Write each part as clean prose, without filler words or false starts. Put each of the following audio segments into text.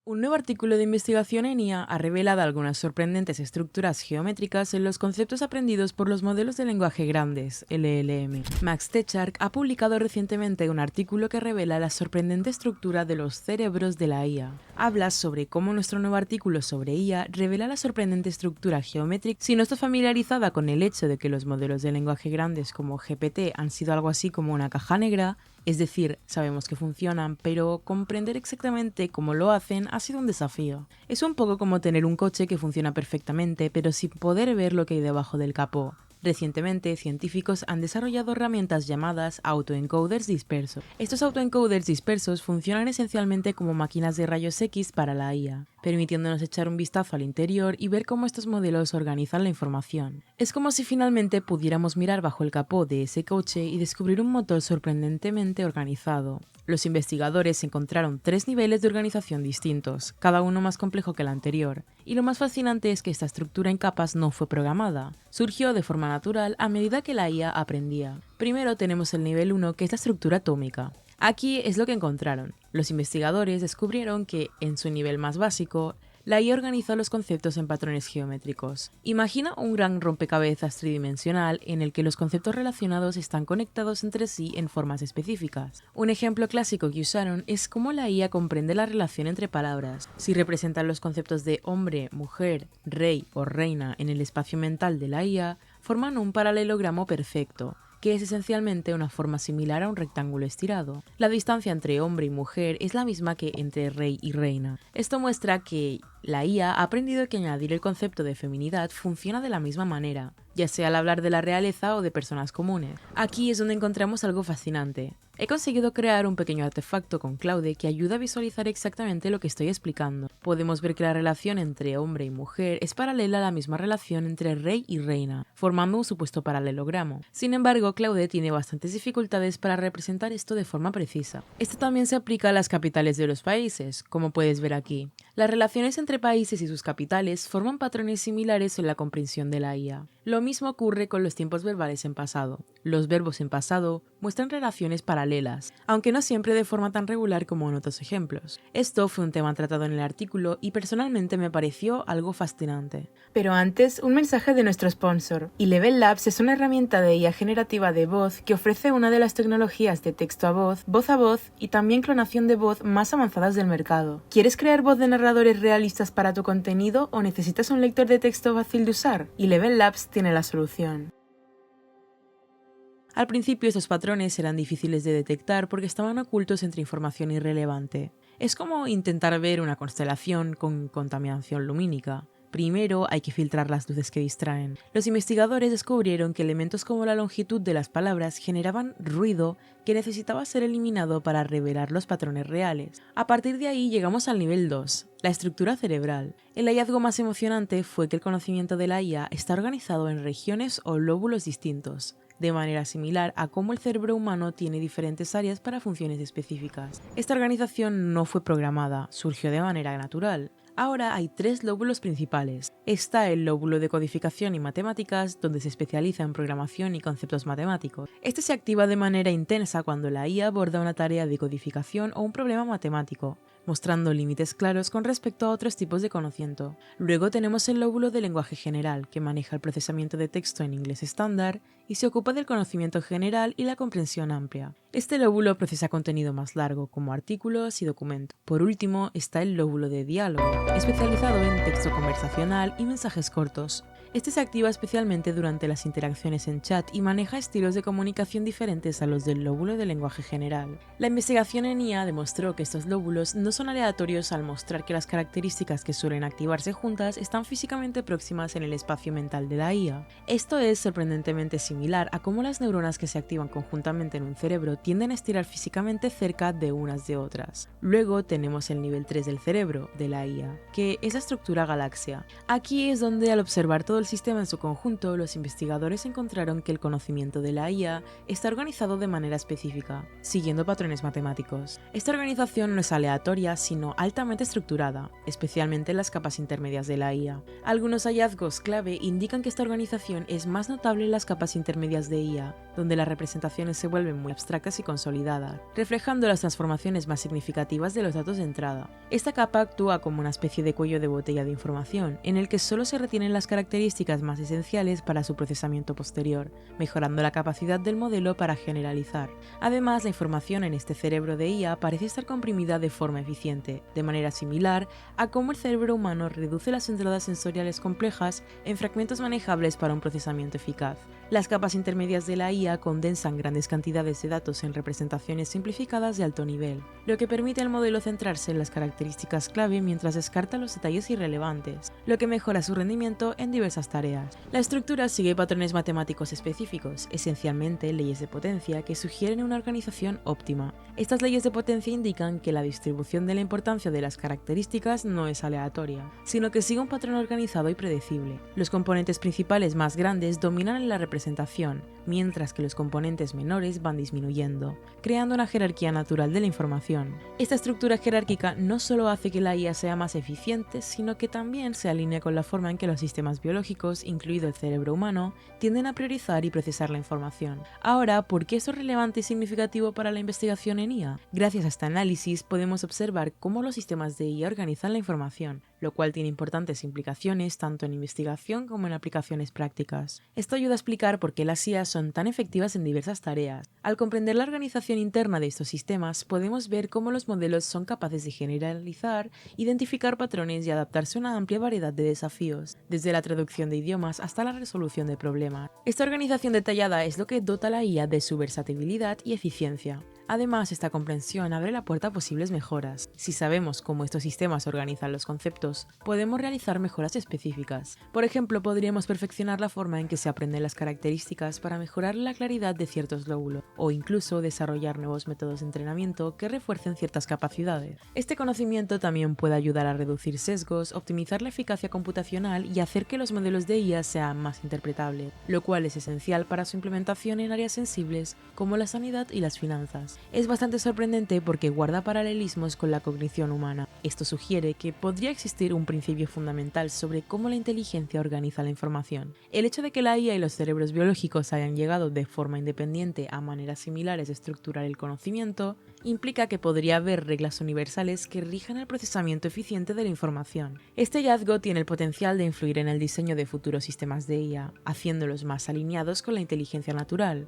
Un nuevo artículo de investigación en IA ha revelado algunas sorprendentes estructuras geométricas en los conceptos aprendidos por los modelos de lenguaje grandes, LLM. Max Tegmark ha publicado recientemente un artículo que revela la sorprendente estructura de los cerebros de la IA. Habla sobre cómo nuestro nuevo artículo sobre IA revela la sorprendente estructura geométrica. Si no estás familiarizada con el hecho de que los modelos de lenguaje grandes como GPT han sido algo así como una caja negra, es decir, sabemos que funcionan, pero comprender exactamente cómo lo hacen ha sido un desafío. Es un poco como tener un coche que funciona perfectamente, pero sin poder ver lo que hay debajo del capó. Recientemente, científicos han desarrollado herramientas llamadas autoencoders dispersos. Estos autoencoders dispersos funcionan esencialmente como máquinas de rayos X para la IA, permitiéndonos echar un vistazo al interior y ver cómo estos modelos organizan la información. Es como si finalmente pudiéramos mirar bajo el capó de ese coche y descubrir un motor sorprendentemente organizado. Los investigadores encontraron 3 niveles de organización distintos, cada uno más complejo que el anterior, y lo más fascinante es que esta estructura en capas no fue programada, surgió de forma natural a medida que la IA aprendía. Primero tenemos el nivel 1, que es la estructura atómica. Aquí es lo que encontraron. Los investigadores descubrieron que, en su nivel más básico, la IA organiza los conceptos en patrones geométricos. Imagina un gran rompecabezas tridimensional en el que los conceptos relacionados están conectados entre sí en formas específicas. Un ejemplo clásico que usaron es cómo la IA comprende la relación entre palabras. Si representan los conceptos de hombre, mujer, rey o reina en el espacio mental de la IA, forman un paralelogramo perfecto, que es esencialmente una forma similar a un rectángulo estirado. La distancia entre hombre y mujer es la misma que entre rey y reina. Esto muestra que la IA ha aprendido que añadir el concepto de feminidad funciona de la misma manera, ya sea al hablar de la realeza o de personas comunes. Aquí es donde encontramos algo fascinante. He conseguido crear un pequeño artefacto con Claude que ayuda a visualizar exactamente lo que estoy explicando. Podemos ver que la relación entre hombre y mujer es paralela a la misma relación entre rey y reina, formando un supuesto paralelogramo. Sin embargo, Claude tiene bastantes dificultades para representar esto de forma precisa. Esto también se aplica a las capitales de los países, como puedes ver aquí. Las relaciones entre países y sus capitales forman patrones similares en la comprensión de la IA. Lo mismo ocurre con los tiempos verbales en pasado. Los verbos en pasado muestran relaciones paralelas, aunque no siempre de forma tan regular como en otros ejemplos. Esto fue un tema tratado en el artículo y personalmente me pareció algo fascinante. Pero antes, un mensaje de nuestro sponsor. Eleven Labs es una herramienta de IA generativa de voz que ofrece una de las tecnologías de texto a voz y también clonación de voz más avanzadas del mercado. ¿Quieres crear voz de narradores realistas para tu contenido o necesitas un lector de texto fácil de usar? Eleven Labs tiene la solución. Al principio estos patrones eran difíciles de detectar porque estaban ocultos entre información irrelevante. Es como intentar ver una constelación con contaminación lumínica. Primero hay que filtrar las luces que distraen. Los investigadores descubrieron que elementos como la longitud de las palabras generaban ruido que necesitaba ser eliminado para revelar los patrones reales. A partir de ahí llegamos al nivel 2, la estructura cerebral. El hallazgo más emocionante fue que el conocimiento de la IA está organizado en regiones o lóbulos distintos, de manera similar a cómo el cerebro humano tiene diferentes áreas para funciones específicas. Esta organización no fue programada, surgió de manera natural. Ahora hay 3 lóbulos principales. Está el lóbulo de codificación y matemáticas, donde se especializa en programación y conceptos matemáticos. Este se activa de manera intensa cuando la IA aborda una tarea de codificación o un problema matemático, mostrando límites claros con respecto a otros tipos de conocimiento. Luego tenemos el lóbulo de lenguaje general, que maneja el procesamiento de texto en inglés estándar y se ocupa del conocimiento general y la comprensión amplia. Este lóbulo procesa contenido más largo, como artículos y documentos. Por último, está el lóbulo de diálogo, especializado en texto conversacional y mensajes cortos. Este se activa especialmente durante las interacciones en chat y maneja estilos de comunicación diferentes a los del lóbulo de lenguaje general. La investigación en IA demostró que estos lóbulos no son aleatorios al mostrar que las características que suelen activarse juntas están físicamente próximas en el espacio mental de la IA. Esto es sorprendentemente similar a cómo las neuronas que se activan conjuntamente en un cerebro tienden a estirar físicamente cerca de unas de otras. Luego tenemos el nivel 3 del cerebro, de la IA, que es la estructura galaxia. Aquí es donde, al observar todo el sistema en su conjunto, los investigadores encontraron que el conocimiento de la IA está organizado de manera específica, siguiendo patrones matemáticos. Esta organización no es aleatoria, sino altamente estructurada, especialmente en las capas intermedias de la IA. Algunos hallazgos clave indican que esta organización es más notable en las capas intermedias de IA, donde las representaciones se vuelven muy abstractas y consolidadas, reflejando las transformaciones más significativas de los datos de entrada. Esta capa actúa como una especie de cuello de botella de información, en el que solo se retienen las características más esenciales para su procesamiento posterior, mejorando la capacidad del modelo para generalizar. Además, la información en este cerebro de IA parece estar comprimida de forma eficiente, de manera similar a cómo el cerebro humano reduce las entradas sensoriales complejas en fragmentos manejables para un procesamiento eficaz. Las capas intermedias de la IA condensan grandes cantidades de datos en representaciones simplificadas de alto nivel, lo que permite al modelo centrarse en las características clave mientras descarta los detalles irrelevantes, lo que mejora su rendimiento en diversas tareas. La estructura sigue patrones matemáticos específicos, esencialmente leyes de potencia que sugieren una organización óptima. Estas leyes de potencia indican que la distribución de la importancia de las características no es aleatoria, sino que sigue un patrón organizado y predecible. Los componentes principales más grandes dominan en la representación, mientras que los componentes menores van disminuyendo, creando una jerarquía natural de la información. Esta estructura jerárquica no solo hace que la IA sea más eficiente, sino que también se alinea con la forma en que los sistemas biológicos, incluido el cerebro humano, tienden a priorizar y procesar la información. Ahora, ¿por qué esto es relevante y significativo para la investigación en IA? Gracias a este análisis podemos observar cómo los sistemas de IA organizan la información, lo cual tiene importantes implicaciones tanto en investigación como en aplicaciones prácticas. Esto ayuda a explicar por qué las IA son tan efectivas en diversas tareas. Al comprender la organización interna de estos sistemas, podemos ver cómo los modelos son capaces de generalizar, identificar patrones y adaptarse a una amplia variedad de desafíos, desde la traducción de idiomas hasta la resolución de problemas. Esta organización detallada es lo que dota a la IA de su versatilidad y eficiencia. Además, esta comprensión abre la puerta a posibles mejoras. Si sabemos cómo estos sistemas organizan los conceptos, podemos realizar mejoras específicas. Por ejemplo, podríamos perfeccionar la forma en que se aprenden las características para mejorar la claridad de ciertos lóbulos, o incluso desarrollar nuevos métodos de entrenamiento que refuercen ciertas capacidades. Este conocimiento también puede ayudar a reducir sesgos, optimizar la eficacia computacional y hacer que los modelos de IA sean más interpretables, lo cual es esencial para su implementación en áreas sensibles como la sanidad y las finanzas. Es bastante sorprendente porque guarda paralelismos con la cognición humana. Esto sugiere que podría existir un principio fundamental sobre cómo la inteligencia organiza la información. El hecho de que la IA y los cerebros biológicos hayan llegado de forma independiente a maneras similares de estructurar el conocimiento implica que podría haber reglas universales que rijan el procesamiento eficiente de la información. Este hallazgo tiene el potencial de influir en el diseño de futuros sistemas de IA, haciéndolos más alineados con la inteligencia natural.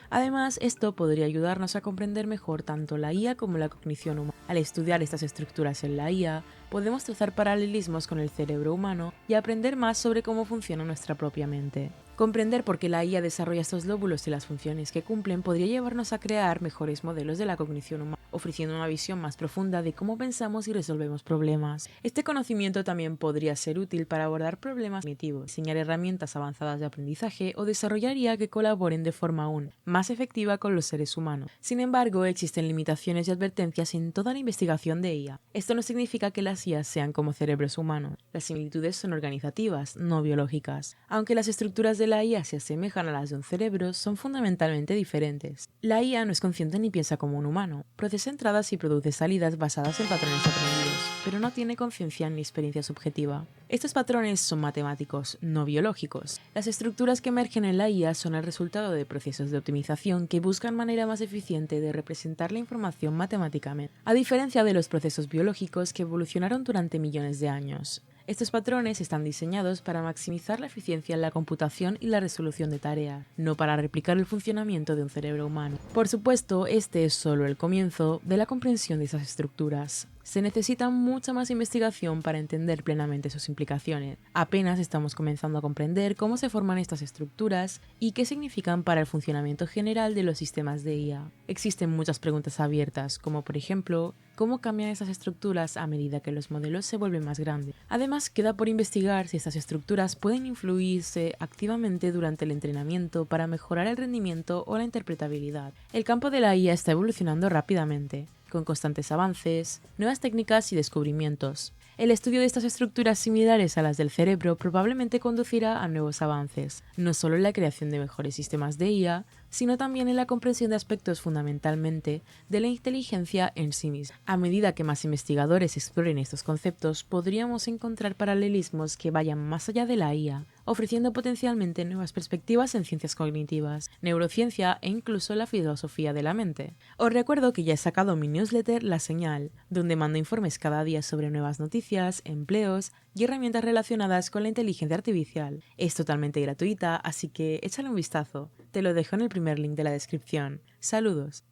Además, esto podría ayudarnos a comprender mejor tanto la IA como la cognición humana. Al estudiar estas estructuras en la IA, podemos trazar paralelismos con el cerebro humano y aprender más sobre cómo funciona nuestra propia mente. Comprender por qué la IA desarrolla estos lóbulos y las funciones que cumplen podría llevarnos a crear mejores modelos de la cognición humana, ofreciendo una visión más profunda de cómo pensamos y resolvemos problemas. Este conocimiento también podría ser útil para abordar problemas cognitivos, diseñar herramientas avanzadas de aprendizaje o desarrollar IA que colaboren de forma aún más efectiva con los seres humanos. Sin embargo, existen limitaciones y advertencias en toda la investigación de IA. Esto no significa que las IA sean como cerebros humanos. Las similitudes son organizativas, no biológicas. Aunque las estructuras de la IA se asemejan a las de un cerebro, son fundamentalmente diferentes. La IA no es consciente ni piensa como un humano. Procesa entradas y produce salidas basadas en patrones aprendidos, pero no tiene conciencia ni experiencia subjetiva. Estos patrones son matemáticos, no biológicos. Las estructuras que emergen en la IA son el resultado de procesos de optimización que buscan manera más eficiente de representar la información matemáticamente, a diferencia de los procesos biológicos que evolucionaron durante millones de años. Estos patrones están diseñados para maximizar la eficiencia en la computación y la resolución de tareas, no para replicar el funcionamiento de un cerebro humano. Por supuesto, este es solo el comienzo de la comprensión de esas estructuras. Se necesita mucha más investigación para entender plenamente sus implicaciones. Apenas estamos comenzando a comprender cómo se forman estas estructuras y qué significan para el funcionamiento general de los sistemas de IA. Existen muchas preguntas abiertas, como por ejemplo, ¿cómo cambian esas estructuras a medida que los modelos se vuelven más grandes? Además, queda por investigar si estas estructuras pueden influirse activamente durante el entrenamiento para mejorar el rendimiento o la interpretabilidad. El campo de la IA está evolucionando rápidamente, con constantes avances, nuevas técnicas y descubrimientos. El estudio de estas estructuras similares a las del cerebro probablemente conducirá a nuevos avances, no solo en la creación de mejores sistemas de IA, sino también en la comprensión de aspectos fundamentalmente de la inteligencia en sí misma. A medida que más investigadores exploren estos conceptos, podríamos encontrar paralelismos que vayan más allá de la IA, ofreciendo potencialmente nuevas perspectivas en ciencias cognitivas, neurociencia e incluso la filosofía de la mente. Os recuerdo que ya he sacado mi newsletter La Señal, donde mando informes cada día sobre nuevas noticias, empleos y herramientas relacionadas con la inteligencia artificial. Es totalmente gratuita, así que échale un vistazo. Te lo dejo en el primer link de la descripción. Saludos.